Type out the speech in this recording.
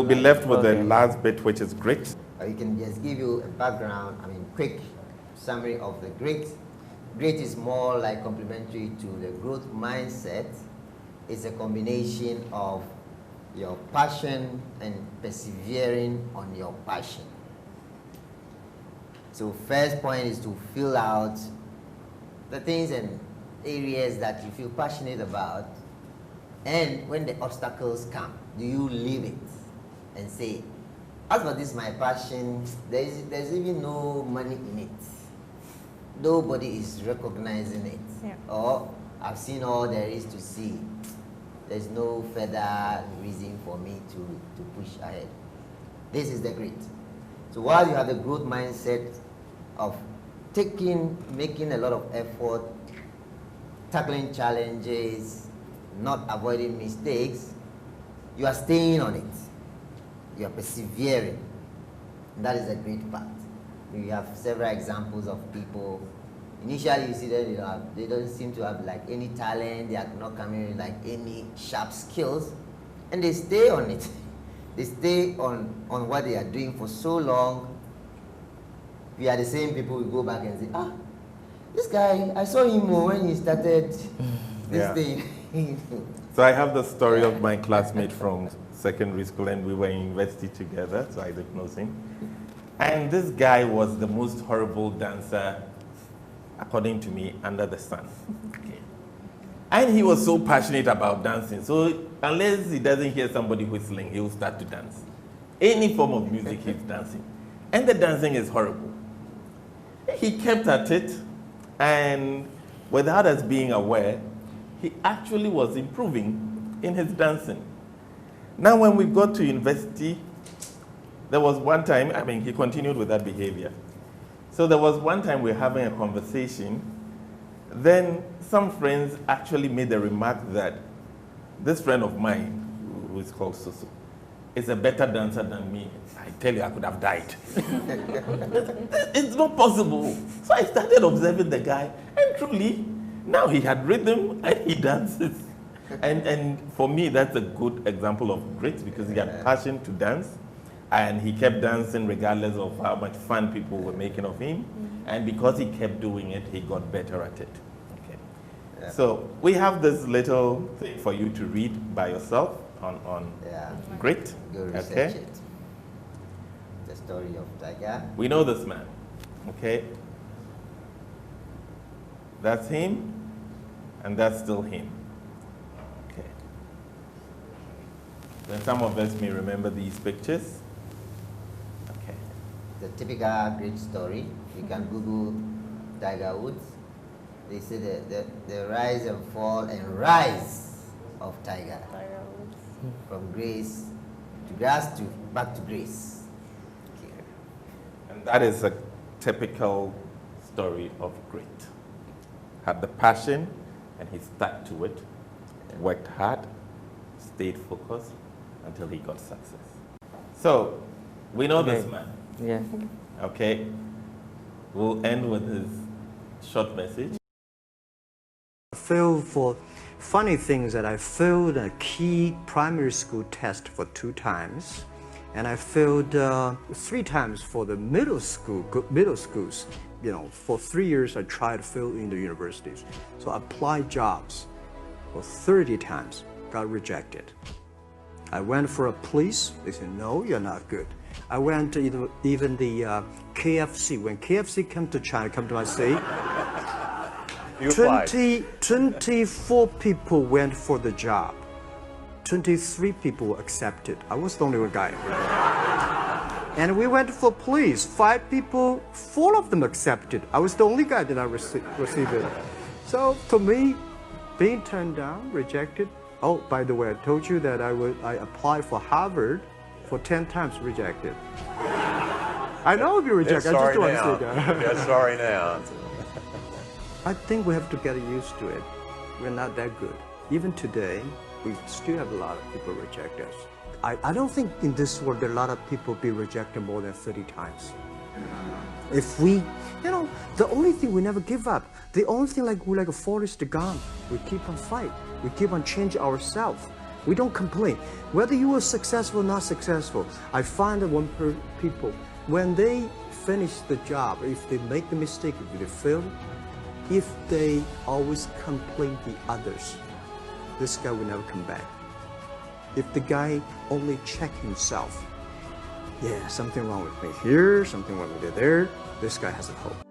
be left with the last bit, which is grit. You can just give you a background, quick summary of the grit. Grit is more like complementary to the growth mindset. It's a combination of your passion and persevering on your passion. So first point is to fill out the things and areas that you feel passionate about, and when the obstacles come, do you leave it and say, as for this my passion, there's even no money in it. Nobody is recognizing it. Yeah. Or I've seen all there is to see. There's no further reason for me to push ahead. This is the grit. So while you have the growth mindset of making a lot of effort, tackling challenges, not avoiding mistakes, you are staying on it. You are persevering. And that is a great part. We have several examples of people. Initially, you see them, they don't seem to have like any talent. They are not coming with like any sharp skills, and they stay on it. They stay on what they are doing for so long. We are the same people. We go back and say, this guy, I saw him when he started this thing. So I have the story of my classmate from secondary school, and we were in university together, so I didn't know him. And this guy was the most horrible dancer, according to me, under the sun. Okay. And he was so passionate about dancing. So unless he doesn't hear somebody whistling, he will start to dance. Any form of music, he's dancing. And the dancing is horrible. He kept at it, and without us being aware, he actually was improving in his dancing. Now, when we got to university, there was one time, he continued with that behavior. So there was one time we were having a conversation, then some friends actually made the remark that this friend of mine, who is called Susu, is a better dancer than me. I tell you, I could have died. It's not possible. So I started observing the guy, and truly, now he had rhythm and he dances. And for me, that's a good example of grit, because he had passion to dance, and he kept dancing regardless of how much fun people were making of him. And because he kept doing it, he got better at it. Okay. Yeah. So we have this little thing for you to read by yourself on grit. Go research it. The story of Tiger. We know this man. Okay. That's him, and that's still him. Okay. Then some of us may remember these pictures. Okay. The typical great story. You can Google Tiger Woods. They say the rise and fall and rise of Tiger. From grace to grass to back to grace. Okay. And that is a typical story of grit. Had the passion, and he stuck to it, worked hard, stayed focused until he got success. So, we know this man. Yeah. Okay. We'll end with his short message. I failed for funny things that I failed a key primary school test for 2 times, and I failed 3 times for the middle schools. For 3 years I tried to fill in the universities. So I applied jobs for 30 times, got rejected. I went for a police, they said, no, you're not good. I went to even the KFC. When KFC came to China, come to my city, 24 people went for the job. 23 people were accepted. I was the only one guy. And we went for police. 5 people, 4 of them accepted. I was the only guy that I received it. So to me, being turned down, rejected. Oh, by the way, I told you that I applied for Harvard for 10 times, rejected. I know I'll be rejected. I just want to say that. Yeah, sorry now. I think we have to get used to it. We're not that good. Even today, we still have a lot of people reject us. I don't think in this world there are a lot of people be rejected more than 30 times. If we, the only thing we never give up, the only thing we're like a Forrest Gump, we keep on fight, we keep on changing ourselves. We don't complain. Whether you are successful or not successful, I find that people, when they finish the job, if they make the mistake, if they fail, if they always complain the others, this guy will never come back. If the guy only check himself, yeah, something wrong with me here, something wrong with me there, this guy has a hope.